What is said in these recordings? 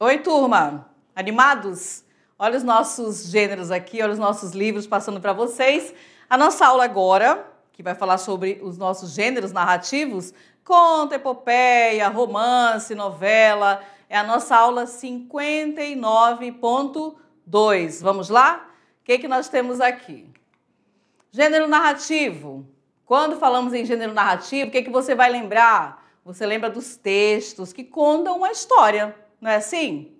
Oi, turma! Animados? Olha os nossos gêneros aqui, olha os nossos livros passando para vocês. A nossa aula agora, que vai falar sobre os nossos gêneros narrativos, conto, epopeia, romance, novela, é a nossa aula 59.2. Vamos lá? O que nós temos aqui? Gênero narrativo. Quando falamos em gênero narrativo, o que você vai lembrar? Você lembra dos textos que contam uma história, não é assim?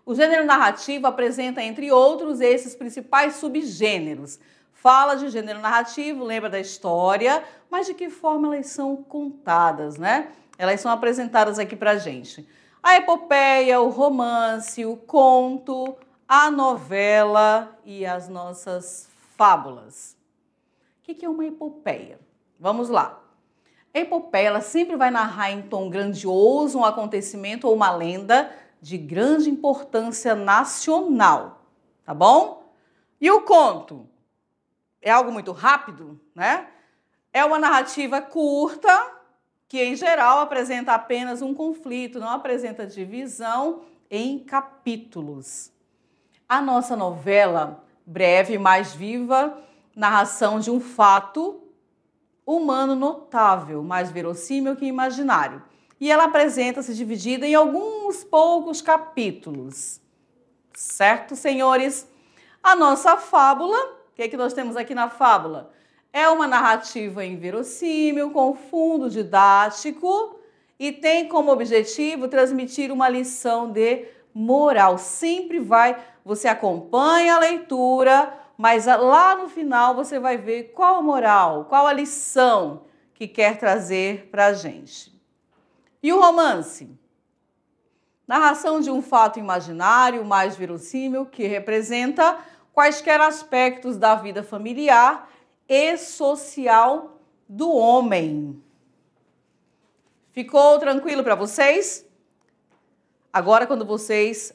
O gênero narrativo apresenta, entre outros, esses principais subgêneros. Fala de gênero narrativo, lembra da história, mas de que forma elas são contadas, né? Elas são apresentadas aqui pra gente. A epopeia, o romance, o conto, a novela e as nossas fábulas. O que é uma epopeia? Vamos lá. A epopeia, ela sempre vai narrar em tom grandioso um acontecimento ou uma lenda de grande importância nacional, tá bom? E o conto? É algo muito rápido, né? É uma narrativa curta, que em geral apresenta apenas um conflito, não apresenta divisão em capítulos. A nossa novela, breve, mais viva, narração de um fato humano notável, mais verossímil que imaginário. E ela apresenta-se dividida em alguns poucos capítulos. Certo, senhores? A nossa fábula, o que nós temos aqui na fábula? É uma narrativa inverossímil, com fundo didático e tem como objetivo transmitir uma lição de moral. Sempre você acompanha a leitura, mas lá no final você vai ver qual a moral, qual a lição que quer trazer para a gente. E o romance? Narração de um fato imaginário, mais verossímil, que representa quaisquer aspectos da vida familiar e social do homem. Ficou tranquilo para vocês? Agora, quando vocês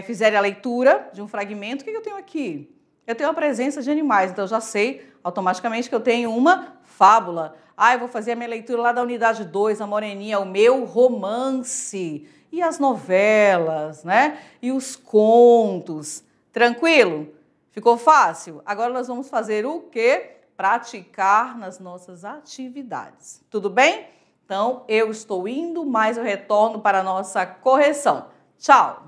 fizerem a leitura de um fragmento, o que eu tenho aqui? Eu tenho a presença de animais, então eu já sei automaticamente que eu tenho uma fábula. Eu vou fazer a minha leitura lá da unidade 2, a Moreninha, o meu romance. E as novelas, né? E os contos. Tranquilo? Ficou fácil? Agora nós vamos fazer o quê? Praticar nas nossas atividades. Tudo bem? Então, eu estou indo, mas eu retorno para a nossa correção. Tchau!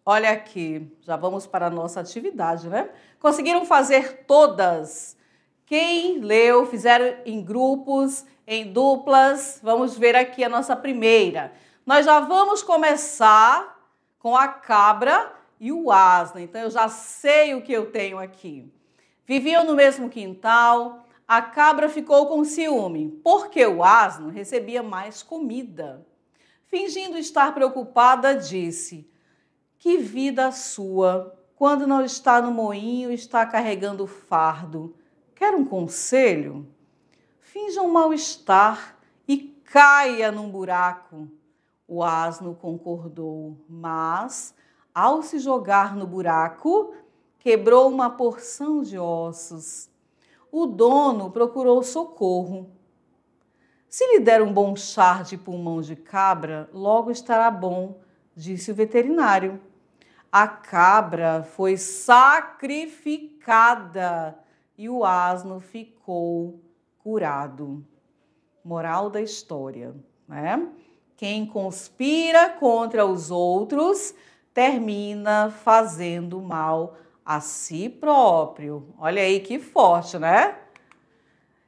Olha aqui, já vamos para a nossa atividade, né? Conseguiram fazer todas? Quem leu, fizeram em grupos, em duplas? Vamos ver aqui a nossa primeira. Nós já vamos começar com a cabra e o asno. Então, eu já sei o que eu tenho aqui. Viviam no mesmo quintal, a cabra ficou com ciúme, porque o asno recebia mais comida. Fingindo estar preocupada, disse: que vida sua, quando não está no moinho, está carregando o fardo. Quer um conselho? Finja um mal-estar e caia num buraco. O asno concordou, mas, ao se jogar no buraco, quebrou uma porção de ossos. O dono procurou socorro. Se lhe der um bom chá de pulmão de cabra, logo estará bom, disse o veterinário. A cabra foi sacrificada e o asno ficou curado. Moral da história, né? Quem conspira contra os outros termina fazendo mal a si próprio. Olha aí que forte, né?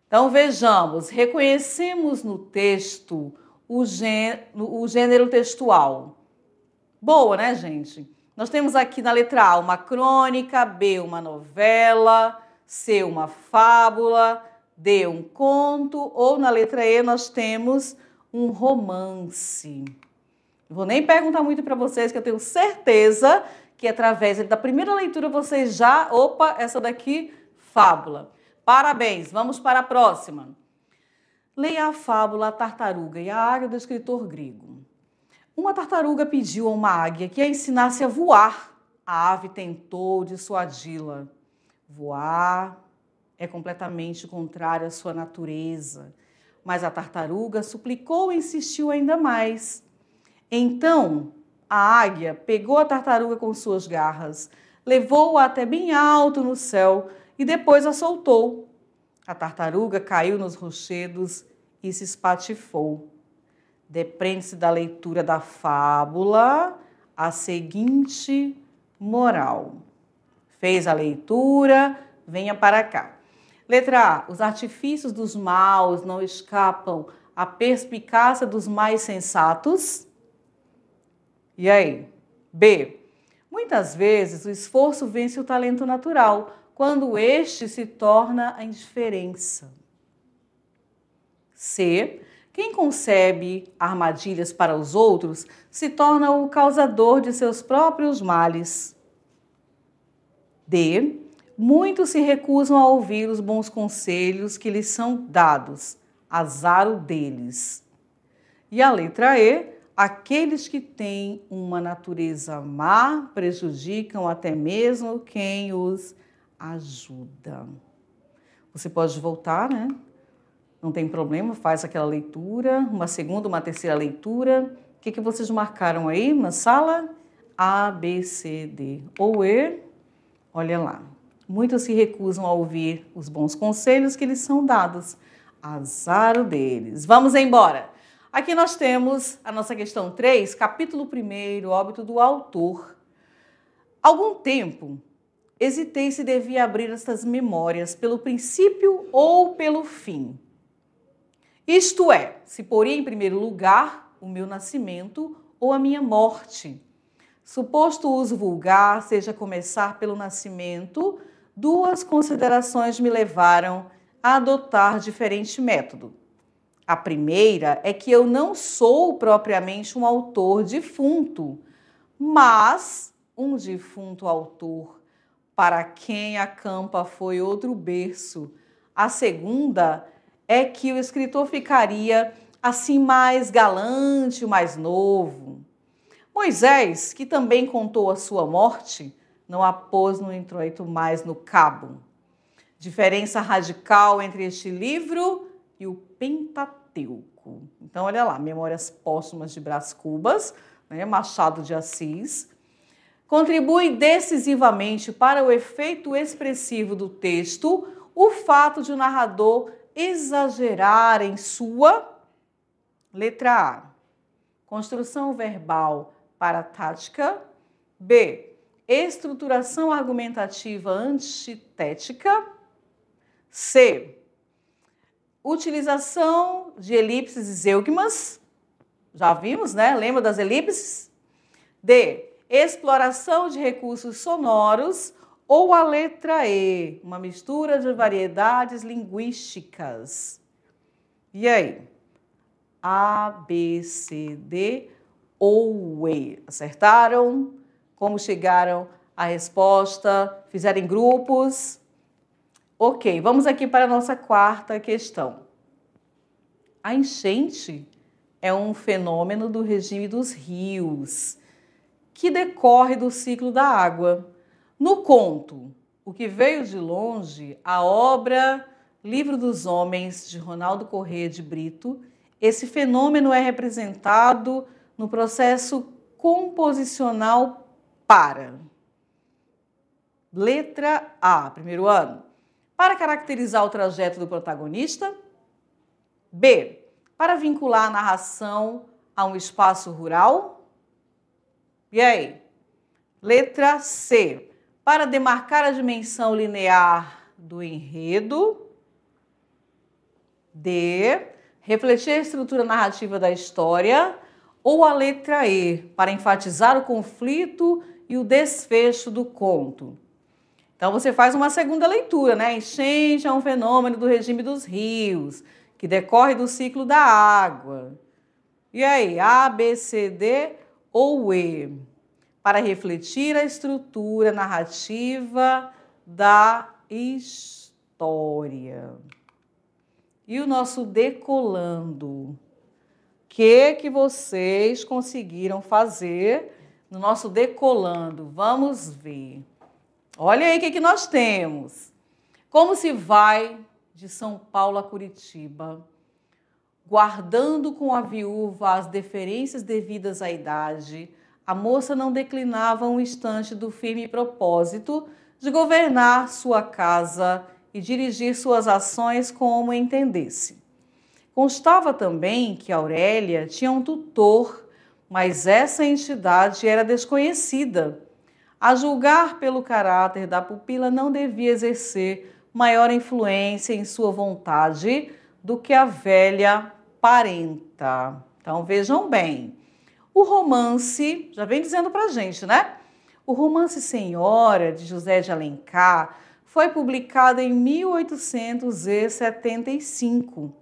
Então vejamos, reconhecemos no texto o gênero textual. Boa, né, gente? Nós temos aqui na letra A uma crônica, B uma novela, C uma fábula, D um conto, ou na letra E nós temos um romance. Não vou nem perguntar muito para vocês, que eu tenho certeza que através da primeira leitura vocês já... Opa, essa daqui, fábula. Parabéns, vamos para a próxima. Leia a fábula A Tartaruga e a Águia, do escritor grego. Uma tartaruga pediu a uma águia que a ensinasse a voar. A ave tentou dissuadi-la. Voar é completamente contrário à sua natureza. Mas a tartaruga suplicou e insistiu ainda mais. Então, a águia pegou a tartaruga com suas garras, levou-a até bem alto no céu e depois a soltou. A tartaruga caiu nos rochedos e se espatifou. Depreende-se da leitura da fábula a seguinte moral. Fez a leitura, venha para cá. Letra A. Os artifícios dos maus não escapam à perspicácia dos mais sensatos. E aí? B. Muitas vezes o esforço vence o talento natural, quando este se torna a indiferença. C. Quem concebe armadilhas para os outros se torna o causador de seus próprios males. D. Muitos se recusam a ouvir os bons conselhos que lhes são dados. Azar o deles. E a letra E. Aqueles que têm uma natureza má prejudicam até mesmo quem os ajuda. Você pode voltar, né? Não tem problema, faz aquela leitura, uma segunda, uma terceira leitura. O que vocês marcaram aí na sala? A, B, C, D ou E. Olha lá. Muitos se recusam a ouvir os bons conselhos que lhes são dados. Azar o deles. Vamos embora. Aqui nós temos a nossa questão 3, capítulo 1, óbito do autor. Algum tempo, hesitei se devia abrir estas memórias pelo princípio ou pelo fim. Isto é, se poria em primeiro lugar o meu nascimento ou a minha morte. Suposto o uso vulgar seja começar pelo nascimento, duas considerações me levaram a adotar diferente método. A primeira é que eu não sou propriamente um autor defunto, mas um defunto autor para quem a campa foi outro berço. A segunda é que o escritor ficaria assim mais galante, mais novo. Moisés, que também contou a sua morte, não a pôs no introito mais no cabo. Diferença radical entre este livro e o Pentateuco. Então, olha lá, Memórias Póstumas de Brás Cubas, né, Machado de Assis. Contribui decisivamente para o efeito expressivo do texto o fato de o narrador exagerar em sua letra A. Construção verbal paratática. B. Estruturação argumentativa antitética. C. Utilização de elipses e zeugmas. Já vimos, né? Lembra das elipses? D. Exploração de recursos sonoros. Ou a letra E. Uma mistura de variedades linguísticas. E aí? A, B, C, D ou E. Acertaram? Como chegaram à resposta? Fizeram em grupos? Ok, vamos aqui para a nossa quarta questão. A enchente é um fenômeno do regime dos rios, que decorre do ciclo da água. No conto O que Veio de Longe, a obra Livro dos Homens, de Ronaldo Corrêa de Brito, esse fenômeno é representado no processo composicional para. Letra A, primeiro ano. Para caracterizar o trajeto do protagonista. B. Para vincular a narração a um espaço rural. E aí? Letra C. Para demarcar a dimensão linear do enredo. D. Refletir a estrutura narrativa da história. Ou a letra E. Para enfatizar o conflito e o desfecho do conto. Então, você faz uma segunda leitura, né? Enchente é um fenômeno do regime dos rios, que decorre do ciclo da água. E aí, A, B, C, D ou E? Para refletir a estrutura narrativa da história. E o nosso decolando? O que vocês conseguiram fazer no nosso decolando. Vamos ver. Olha aí o que nós temos. Como se vai de São Paulo a Curitiba, guardando com a viúva as deferências devidas à idade, a moça não declinava um instante do firme propósito de governar sua casa e dirigir suas ações como entendesse. Constava também que Aurélia tinha um tutor, mas essa entidade era desconhecida. A julgar pelo caráter da pupila, não devia exercer maior influência em sua vontade do que a velha parenta. Então vejam bem, o romance, já vem dizendo pra gente, né? O romance Senhora, de José de Alencar, foi publicado em 1875.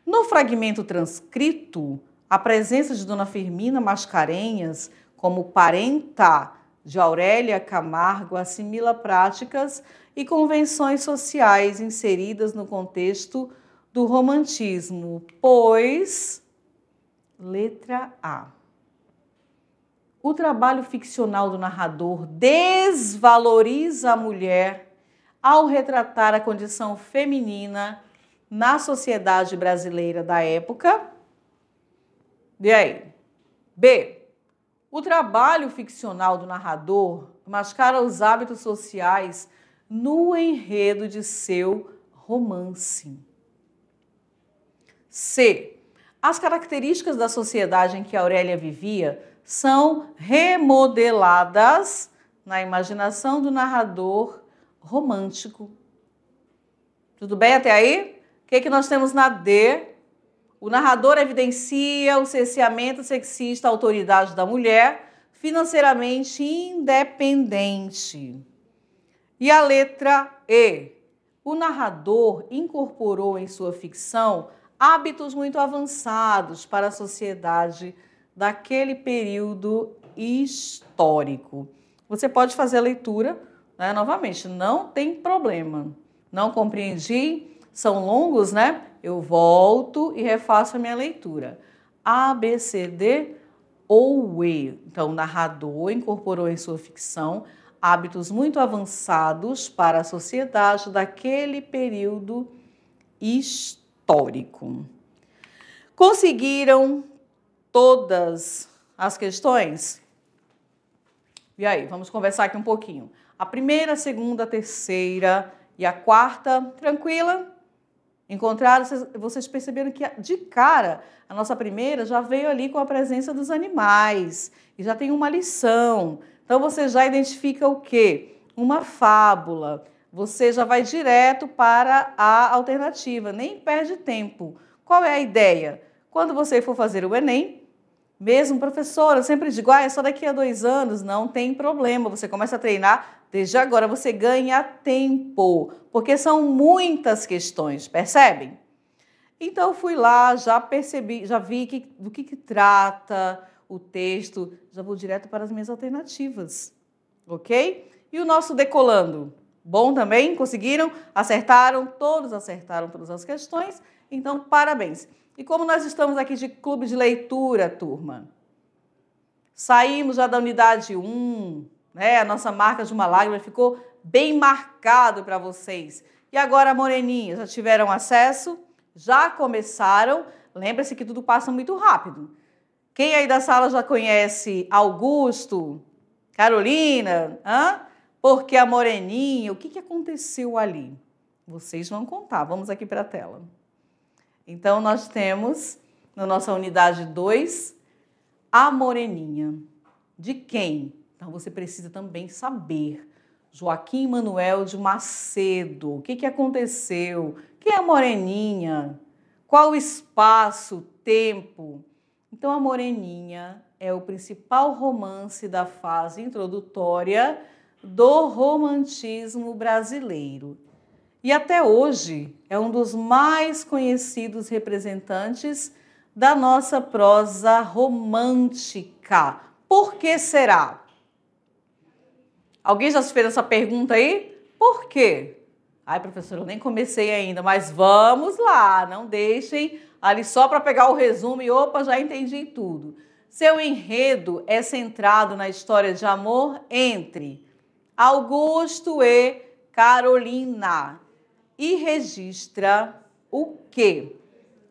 No fragmento transcrito, a presença de Dona Firmina Mascarenhas como parenta de Aurélia Camargo assimila práticas e convenções sociais inseridas no contexto do romantismo, pois, letra A, o trabalho ficcional do narrador desvaloriza a mulher ao retratar a condição feminina na sociedade brasileira da época. E aí? B, o trabalho ficcional do narrador mascara os hábitos sociais no enredo de seu romance. C, as características da sociedade em que Aurélia vivia são remodeladas na imaginação do narrador romântico. Tudo bem até aí? O que nós temos na D? O narrador evidencia o cerceamento sexista à autoridade da mulher, financeiramente independente. E a letra E? O narrador incorporou em sua ficção hábitos muito avançados para a sociedade daquele período histórico. Você pode fazer a leitura, né, novamente, não tem problema. Não compreendi, são longos, né? Eu volto e refaço a minha leitura. A, B, C, D ou E. Então, o narrador incorporou em sua ficção hábitos muito avançados para a sociedade daquele período histórico. Conseguiram todas as questões? E aí, vamos conversar aqui um pouquinho. A primeira, a segunda, a terceira e a quarta, tranquila? Encontraram? Vocês perceberam que de cara a nossa primeira já veio ali com a presença dos animais e já tem uma lição. Então você já identifica o quê? Uma fábula. Você já vai direto para a alternativa, nem perde tempo. Qual é a ideia? Quando você for fazer o Enem, mesmo professora, eu sempre digo, é só daqui a 2 anos, não tem problema, você começa a treinar desde agora, você ganha tempo, porque são muitas questões, percebem? Então, fui lá, já percebi, já vi do que trata o texto, já vou direto para as minhas alternativas, ok? E o nosso decolando, bom também? Conseguiram? Acertaram? Todos acertaram todas as questões, então, parabéns. E como nós estamos aqui de clube de leitura, turma, saímos já da unidade 1, né? A nossa marca de uma lágrima ficou bem marcado para vocês. E agora, moreninhas, já tiveram acesso? Já começaram? Lembre-se que tudo passa muito rápido. Quem aí da sala já conhece Augusto, Carolina? Porque a moreninha, o que aconteceu ali? Vocês vão contar, vamos aqui para a tela. Então, nós temos, na nossa unidade 2, a moreninha. De quem? Então, você precisa também saber. Joaquim Manuel de Macedo. O que aconteceu? Quem é a moreninha? Qual o espaço, tempo? Então, a moreninha é o principal romance da fase introdutória do romantismo brasileiro. E até hoje é um dos mais conhecidos representantes da nossa prosa romântica. Por que será? Alguém já se fez essa pergunta aí? Por quê? Ai, professora, eu nem comecei ainda, mas vamos lá, não deixem ali só para pegar o resumo e opa, já entendi tudo. Seu enredo é centrado na história de amor entre Augusto e Carolina e registra o quê?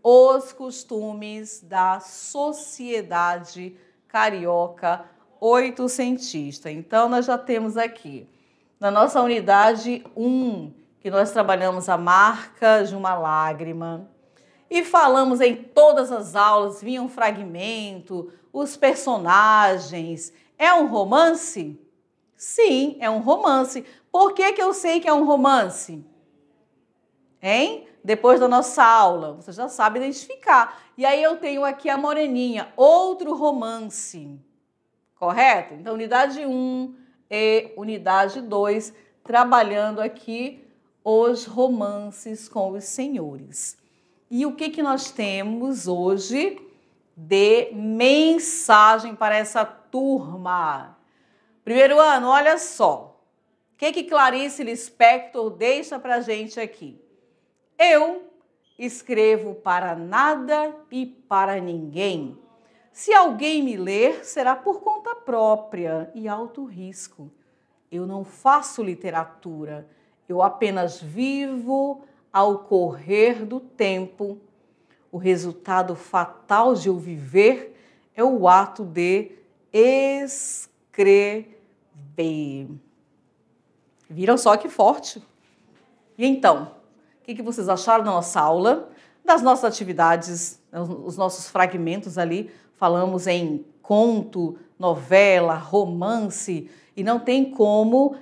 Os costumes da sociedade carioca oitocentista. Então, nós já temos aqui, na nossa unidade 1, que nós trabalhamos a marca de uma lágrima, e falamos em todas as aulas, vinha um fragmento, os personagens. É um romance? Sim, é um romance. Por que que eu sei que é um romance? Hein? Depois da nossa aula, você já sabe identificar. E aí eu tenho aqui a moreninha, outro romance. Correto? Então, unidade 1 e unidade 2, trabalhando aqui os romances com os senhores. E o que nós temos hoje de mensagem para essa turma? Primeiro ano, olha só. O que Clarice Lispector deixa para a gente aqui? Eu escrevo para nada e para ninguém. Se alguém me ler, será por conta própria e alto risco. Eu não faço literatura, eu apenas vivo ao correr do tempo. O resultado fatal de eu viver é o ato de escrever. Viram só que forte? E então, o que vocês acharam da nossa aula, das nossas atividades, os nossos fragmentos ali? Falamos em conto, novela, romance, e não tem como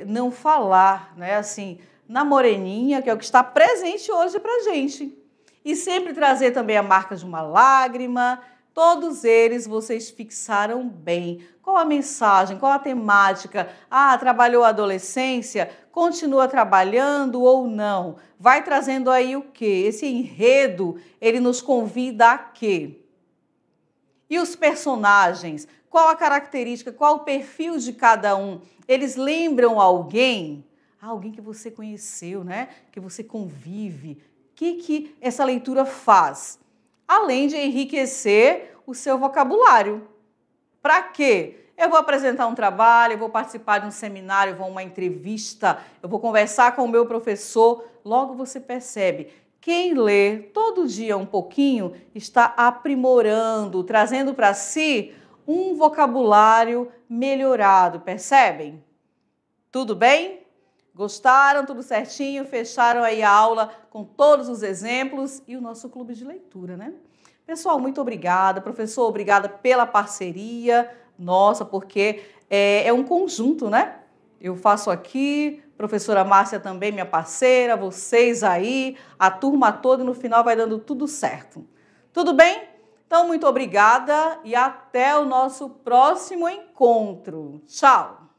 não falar, né, assim, na moreninha, que é o que está presente hoje para a gente. E sempre trazer também a marca de uma lágrima. Todos eles vocês fixaram bem. Qual a mensagem, qual a temática? Ah, trabalhou a adolescência? Continua trabalhando ou não? Vai trazendo aí o quê? Esse enredo, ele nos convida a quê? E os personagens? Qual a característica, qual o perfil de cada um? Eles lembram alguém? Alguém que você conheceu, né? Que você convive. O que essa leitura faz? Além de enriquecer o seu vocabulário. Para quê? Eu vou apresentar um trabalho, eu vou participar de um seminário, eu vou a uma entrevista, eu vou conversar com o meu professor. Logo você percebe, quem lê todo dia um pouquinho está aprimorando, trazendo para si um vocabulário melhorado, percebem? Tudo bem? Gostaram? Tudo certinho? Fecharam aí a aula com todos os exemplos e o nosso clube de leitura, né? Pessoal, muito obrigada. Professor, obrigada pela parceria. Nossa, porque é um conjunto, né? Eu faço aqui, professora Márcia também, minha parceira, vocês aí, a turma toda, e no final vai dando tudo certo. Tudo bem? Então, muito obrigada e até o nosso próximo encontro. Tchau!